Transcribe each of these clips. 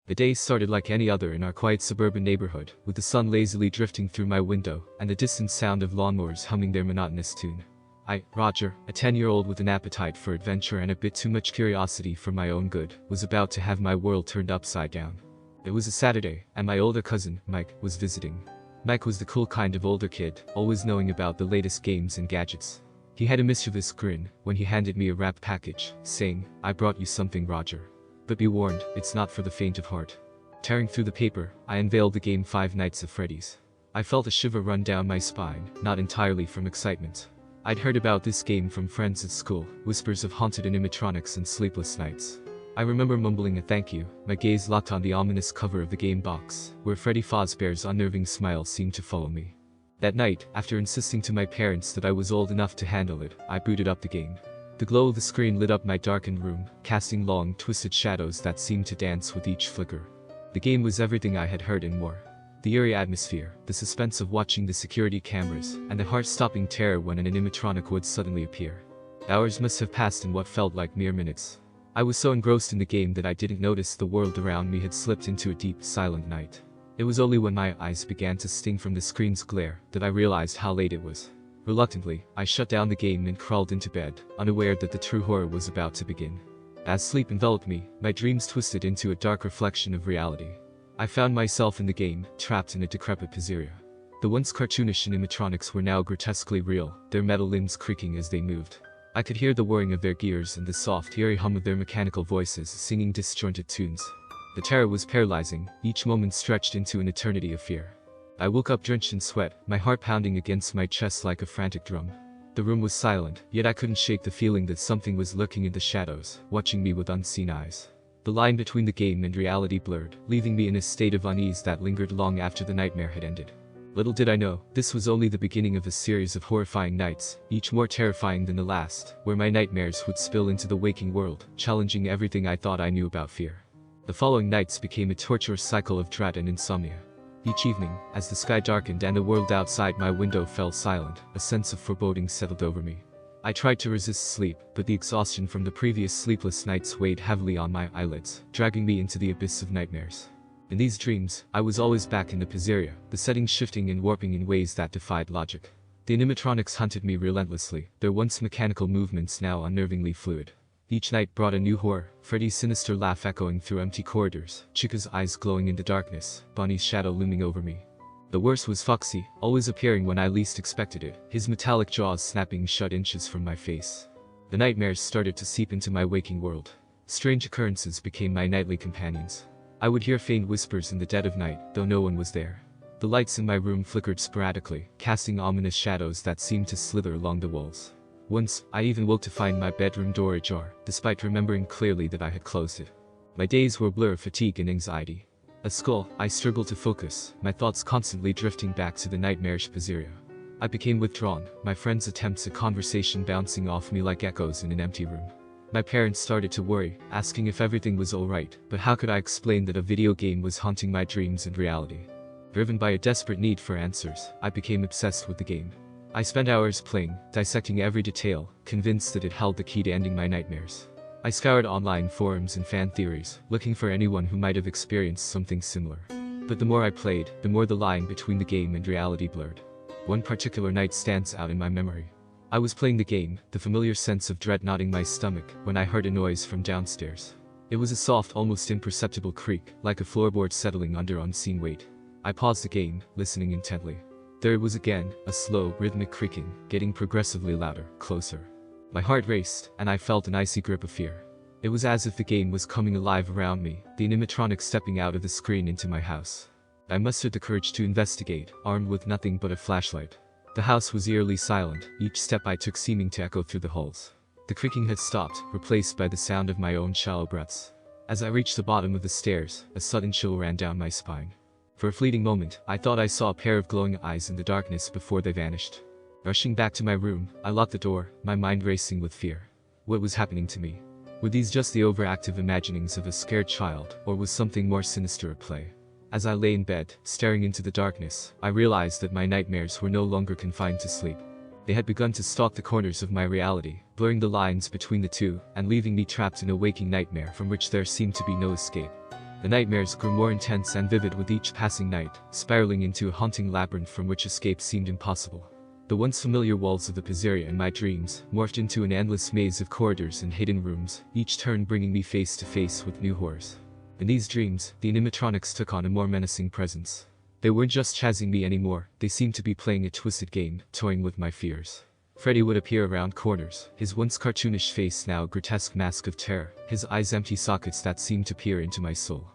The day started like any other in our quiet suburban neighborhood, with the sun lazily drifting through my window and the distant sound of lawnmowers humming their monotonous tune. I, Roger, a 10-year-old with an appetite for adventure and a bit too much curiosity for my own good, was about to have my world turned upside down. It was a Saturday, and my older cousin, Mike, was visiting. Mike was the cool kind of older kid, always knowing about the latest games and gadgets. He had a mischievous grin when he handed me a wrapped package, saying, "I brought you something, Roger. But be warned, it's not for the faint of heart." Tearing through the paper, I unveiled the game Five Nights at Freddy's. I felt a shiver run down my spine, not entirely from excitement. I'd heard about this game from friends at school, whispers of haunted animatronics and sleepless nights. I remember mumbling a thank you, my gaze locked on the ominous cover of the game box, where Freddy Fazbear's unnerving smile seemed to follow me. That night, after insisting to my parents that I was old enough to handle it, I booted up the game. The glow of the screen lit up my darkened room, casting long, twisted shadows that seemed to dance with each flicker. The game was everything I had heard and more. The eerie atmosphere, the suspense of watching the security cameras, and the heart-stopping terror when an animatronic would suddenly appear. Hours must have passed in what felt like mere minutes. I was so engrossed in the game that I didn't notice the world around me had slipped into a deep, silent night. It was only when my eyes began to sting from the screen's glare that I realized how late it was. Reluctantly, I shut down the game and crawled into bed, unaware that the true horror was about to begin. As sleep enveloped me, my dreams twisted into a dark reflection of reality. I found myself in the game, trapped in a decrepit pizzeria. The once cartoonish animatronics were now grotesquely real, their metal limbs creaking as they moved. I could hear the whirring of their gears and the soft, eerie hum of their mechanical voices singing disjointed tunes. The terror was paralyzing, each moment stretched into an eternity of fear. I woke up drenched in sweat, my heart pounding against my chest like a frantic drum. The room was silent, yet I couldn't shake the feeling that something was lurking in the shadows, watching me with unseen eyes. The line between the game and reality blurred, leaving me in a state of unease that lingered long after the nightmare had ended. Little did I know, this was only the beginning of a series of horrifying nights, each more terrifying than the last, where my nightmares would spill into the waking world, challenging everything I thought I knew about fear. The following nights became a torturous cycle of dread and insomnia. Each evening, as the sky darkened and the world outside my window fell silent, a sense of foreboding settled over me. I tried to resist sleep, but the exhaustion from the previous sleepless nights weighed heavily on my eyelids, dragging me into the abyss of nightmares. In these dreams, I was always back in the pizzeria, the settings shifting and warping in ways that defied logic. The animatronics hunted me relentlessly, their once mechanical movements now unnervingly fluid. Each night brought a new horror, Freddy's sinister laugh echoing through empty corridors, Chica's eyes glowing in the darkness, Bonnie's shadow looming over me. The worst was Foxy, always appearing when I least expected it, his metallic jaws snapping shut inches from my face. The nightmares started to seep into my waking world. Strange occurrences became my nightly companions. I would hear faint whispers in the dead of night, though no one was there. The lights in my room flickered sporadically, casting ominous shadows that seemed to slither along the walls. Once, I even woke to find my bedroom door ajar, despite remembering clearly that I had closed it. My days were a blur of fatigue and anxiety. At school, I struggled to focus, my thoughts constantly drifting back to the nightmarish pizzeria. I became withdrawn, my friends' attempts at conversation bouncing off me like echoes in an empty room. My parents started to worry, asking if everything was alright, but how could I explain that a video game was haunting my dreams and reality? Driven by a desperate need for answers, I became obsessed with the game. I spent hours playing, dissecting every detail, convinced that it held the key to ending my nightmares. I scoured online forums and fan theories, looking for anyone who might have experienced something similar. But the more I played, the more the line between the game and reality blurred. One particular night stands out in my memory. I was playing the game, the familiar sense of dread knotting my stomach, when I heard a noise from downstairs. It was a soft, almost imperceptible creak, like a floorboard settling under unseen weight. I paused the game, listening intently. There it was again, a slow, rhythmic creaking, getting progressively louder, closer. My heart raced, and I felt an icy grip of fear. It was as if the game was coming alive around me, the animatronic stepping out of the screen into my house. I mustered the courage to investigate, armed with nothing but a flashlight. The house was eerily silent, each step I took seeming to echo through the halls. The creaking had stopped, replaced by the sound of my own shallow breaths. As I reached the bottom of the stairs, a sudden chill ran down my spine. For a fleeting moment, I thought I saw a pair of glowing eyes in the darkness before they vanished. Rushing back to my room, I locked the door, my mind racing with fear. What was happening to me? Were these just the overactive imaginings of a scared child, or was something more sinister at play? As I lay in bed, staring into the darkness, I realized that my nightmares were no longer confined to sleep. They had begun to stalk the corners of my reality, blurring the lines between the two, and leaving me trapped in a waking nightmare from which there seemed to be no escape. The nightmares grew more intense and vivid with each passing night, spiraling into a haunting labyrinth from which escape seemed impossible. The once familiar walls of the pizzeria in my dreams morphed into an endless maze of corridors and hidden rooms, each turn bringing me face to face with new horrors. In these dreams, the animatronics took on a more menacing presence. They weren't just chasing me anymore, they seemed to be playing a twisted game, toying with my fears. Freddy would appear around corners, his once cartoonish face now a grotesque mask of terror, his eyes empty sockets that seemed to peer into my soul.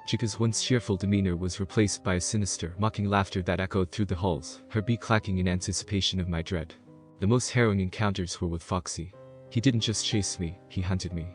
Chica's once cheerful demeanor was replaced by a sinister, mocking laughter that echoed through the halls, her beak clacking in anticipation of my dread. The most harrowing encounters were with Foxy. He didn't just chase me, he hunted me.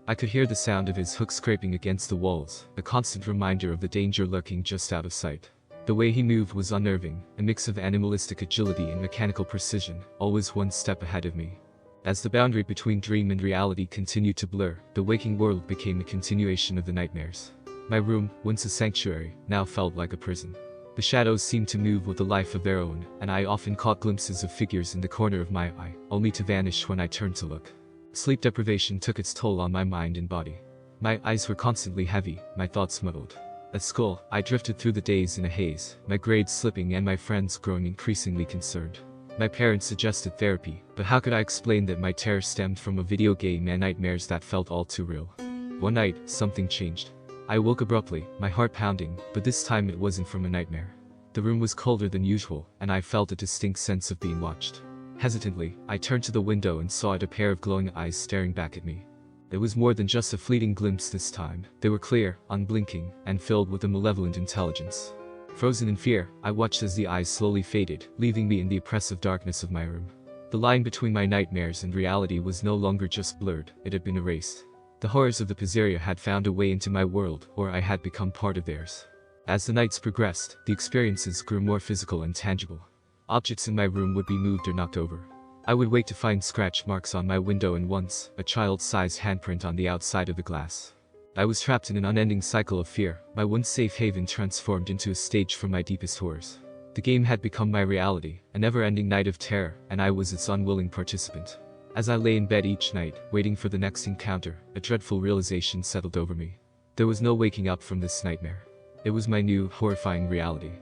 I could hear the sound of his hook scraping against the walls, a constant reminder of the danger lurking just out of sight. The way he moved was unnerving, a mix of animalistic agility and mechanical precision, always one step ahead of me. As the boundary between dream and reality continued to blur, the waking world became a continuation of the nightmares. My room, once a sanctuary, now felt like a prison. The shadows seemed to move with a life of their own, and I often caught glimpses of figures in the corner of my eye, only to vanish when I turned to look. Sleep deprivation took its toll on my mind and body. My eyes were constantly heavy, my thoughts muddled. At school, I drifted through the days in a haze, my grades slipping and my friends growing increasingly concerned. My parents suggested therapy, but how could I explain that my terror stemmed from a video game and nightmares that felt all too real? One night, something changed. I woke abruptly, my heart pounding, but this time it wasn't from a nightmare. The room was colder than usual, and I felt a distinct sense of being watched. Hesitantly, I turned to the window and saw a pair of glowing eyes staring back at me. It was more than just a fleeting glimpse this time. They were clear, unblinking, and filled with a malevolent intelligence. Frozen in fear, I watched as the eyes slowly faded, leaving me in the oppressive darkness of my room. The line between my nightmares and reality was no longer just blurred, it had been erased. The horrors of the pizzeria had found a way into my world, or I had become part of theirs. As the nights progressed, the experiences grew more physical and tangible. Objects in my room would be moved or knocked over. I would wake to find scratch marks on my window and once, a child-sized handprint on the outside of the glass. I was trapped in an unending cycle of fear, my once safe haven transformed into a stage for my deepest horrors. The game had become my reality, a never-ending night of terror, and I was its unwilling participant. As I lay in bed each night, waiting for the next encounter, a dreadful realization settled over me. There was no waking up from this nightmare. It was my new, horrifying reality.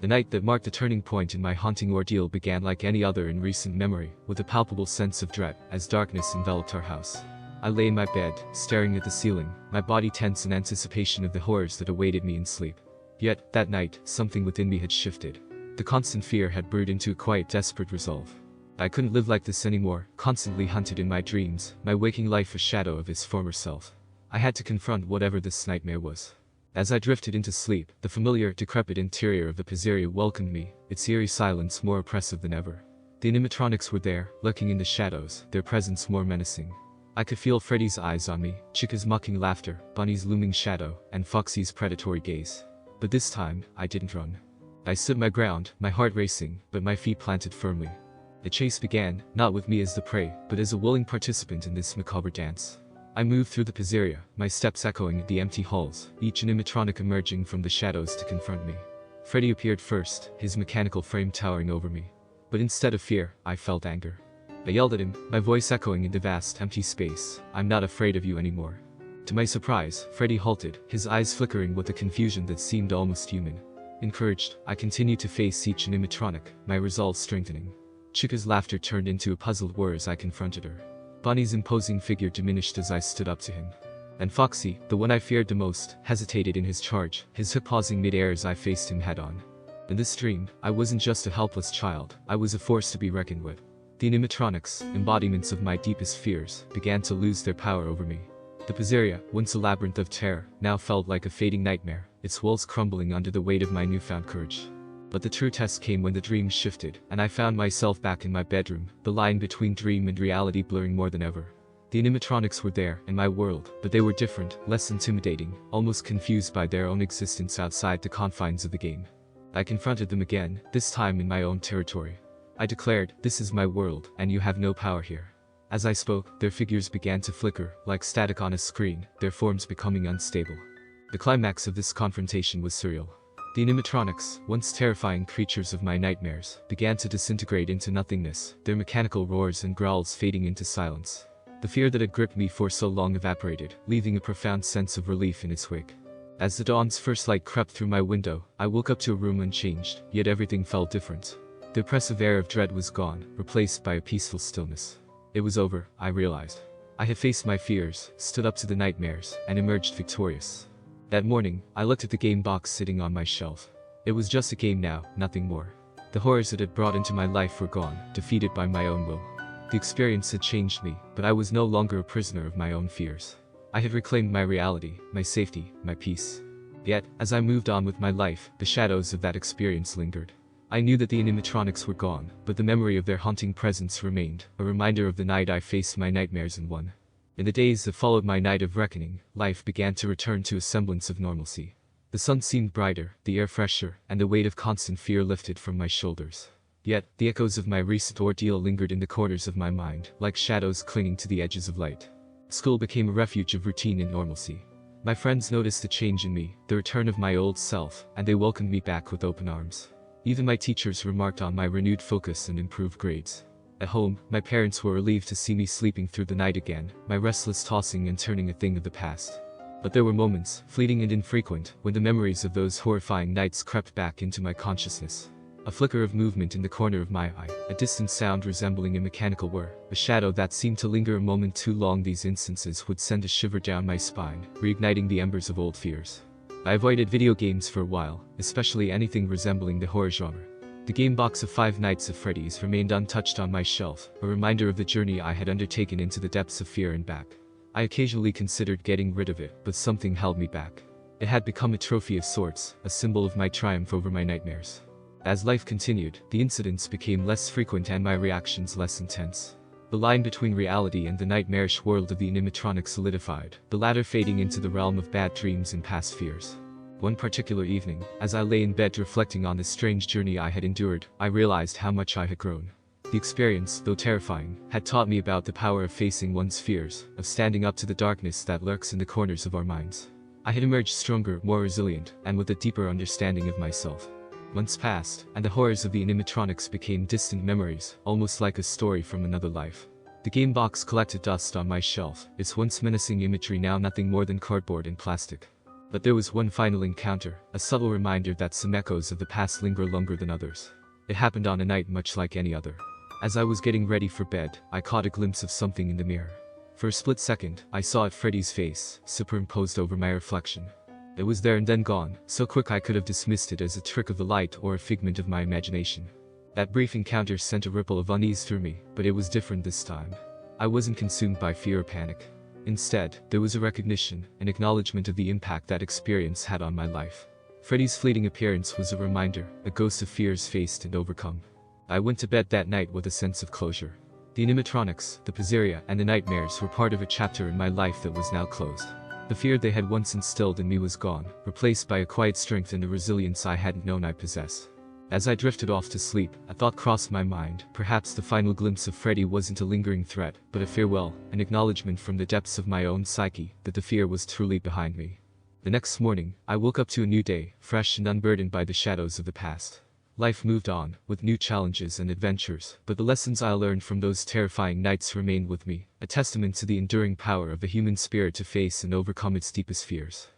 The night that marked a turning point in my haunting ordeal began like any other in recent memory, with a palpable sense of dread, as darkness enveloped our house. I lay in my bed, staring at the ceiling, my body tense in anticipation of the horrors that awaited me in sleep. Yet, that night, something within me had shifted. The constant fear had brewed into a quiet, desperate resolve. I couldn't live like this anymore, constantly hunted in my dreams, my waking life a shadow of its former self. I had to confront whatever this nightmare was. As I drifted into sleep, the familiar, decrepit interior of the pizzeria welcomed me, its eerie silence more oppressive than ever. The animatronics were there, lurking in the shadows, their presence more menacing. I could feel Freddy's eyes on me, Chica's mocking laughter, Bunny's looming shadow, and Foxy's predatory gaze. But this time, I didn't run. I stood my ground, my heart racing, but my feet planted firmly. The chase began, not with me as the prey, but as a willing participant in this macabre dance. I moved through the pizzeria, my steps echoing the empty halls, each animatronic emerging from the shadows to confront me. Freddy appeared first, his mechanical frame towering over me. But instead of fear, I felt anger. I yelled at him, my voice echoing in the vast, empty space, "I'm not afraid of you anymore." To my surprise, Freddy halted, his eyes flickering with a confusion that seemed almost human. Encouraged, I continued to face each animatronic, my resolve strengthening. Chica's laughter turned into a puzzled whir as I confronted her. Bonnie's imposing figure diminished as I stood up to him. And Foxy, the one I feared the most, hesitated in his charge, his hook pausing mid-air as I faced him head-on. In this dream, I wasn't just a helpless child, I was a force to be reckoned with. The animatronics, embodiments of my deepest fears, began to lose their power over me. The pizzeria, once a labyrinth of terror, now felt like a fading nightmare, its walls crumbling under the weight of my newfound courage. But the true test came when the dream shifted, and I found myself back in my bedroom, the line between dream and reality blurring more than ever. The animatronics were there, in my world, but they were different, less intimidating, almost confused by their own existence outside the confines of the game. I confronted them again, this time in my own territory. I declared, "This is my world, and you have no power here." As I spoke, their figures began to flicker, like static on a screen, their forms becoming unstable. The climax of this confrontation was surreal. The animatronics, once terrifying creatures of my nightmares, began to disintegrate into nothingness, their mechanical roars and growls fading into silence. The fear that had gripped me for so long evaporated, leaving a profound sense of relief in its wake. As the dawn's first light crept through my window, I woke up to a room unchanged, yet everything felt different. The oppressive air of dread was gone, replaced by a peaceful stillness. It was over, I realized. I had faced my fears, stood up to the nightmares, and emerged victorious. That morning, I looked at the game box sitting on my shelf. It was just a game now, nothing more. The horrors it had brought into my life were gone, defeated by my own will. The experience had changed me, but I was no longer a prisoner of my own fears. I had reclaimed my reality, my safety, my peace. Yet, as I moved on with my life, the shadows of that experience lingered. I knew that the animatronics were gone, but the memory of their haunting presence remained, a reminder of the night I faced my nightmares and won. In the days that followed my night of reckoning, life began to return to a semblance of normalcy. The sun seemed brighter, the air fresher, and the weight of constant fear lifted from my shoulders. Yet, the echoes of my recent ordeal lingered in the corners of my mind, like shadows clinging to the edges of light. School became a refuge of routine and normalcy. My friends noticed the change in me, the return of my old self, and they welcomed me back with open arms. Even my teachers remarked on my renewed focus and improved grades. At home, my parents were relieved to see me sleeping through the night again, my restless tossing and turning a thing of the past. But there were moments, fleeting and infrequent, when the memories of those horrifying nights crept back into my consciousness. A flicker of movement in the corner of my eye, a distant sound resembling a mechanical whir, a shadow that seemed to linger a moment too long. These instances would send a shiver down my spine, reigniting the embers of old fears. I avoided video games for a while, especially anything resembling the horror genre. The game box of Five Nights at Freddy's remained untouched on my shelf, a reminder of the journey I had undertaken into the depths of fear and back. I occasionally considered getting rid of it, but something held me back. It had become a trophy of sorts, a symbol of my triumph over my nightmares. As life continued, the incidents became less frequent and my reactions less intense. The line between reality and the nightmarish world of the animatronics solidified, the latter fading into the realm of bad dreams and past fears. One particular evening, as I lay in bed reflecting on the strange journey I had endured, I realized how much I had grown. The experience, though terrifying, had taught me about the power of facing one's fears, of standing up to the darkness that lurks in the corners of our minds. I had emerged stronger, more resilient, and with a deeper understanding of myself. Months passed, and the horrors of the animatronics became distant memories, almost like a story from another life. The game box collected dust on my shelf, its once menacing imagery now nothing more than cardboard and plastic. But there was one final encounter, a subtle reminder that some echoes of the past linger longer than others. It happened on a night much like any other. As I was getting ready for bed, I caught a glimpse of something in the mirror. For a split second, I saw Freddy's face, superimposed over my reflection. It was there and then gone, so quick I could have dismissed it as a trick of the light or a figment of my imagination. That brief encounter sent a ripple of unease through me, but it was different this time. I wasn't consumed by fear or panic. Instead, there was a recognition, an acknowledgement of the impact that experience had on my life. Freddy's fleeting appearance was a reminder, a ghost of fears faced and overcome. I went to bed that night with a sense of closure. The animatronics, the pizzeria, and the nightmares were part of a chapter in my life that was now closed. The fear they had once instilled in me was gone, replaced by a quiet strength and a resilience I hadn't known I possessed. As I drifted off to sleep, a thought crossed my mind. Perhaps the final glimpse of Freddy wasn't a lingering threat, but a farewell, an acknowledgement from the depths of my own psyche that the fear was truly behind me. The next morning, I woke up to a new day, fresh and unburdened by the shadows of the past. Life moved on, with new challenges and adventures, but the lessons I learned from those terrifying nights remained with me, a testament to the enduring power of the human spirit to face and overcome its deepest fears.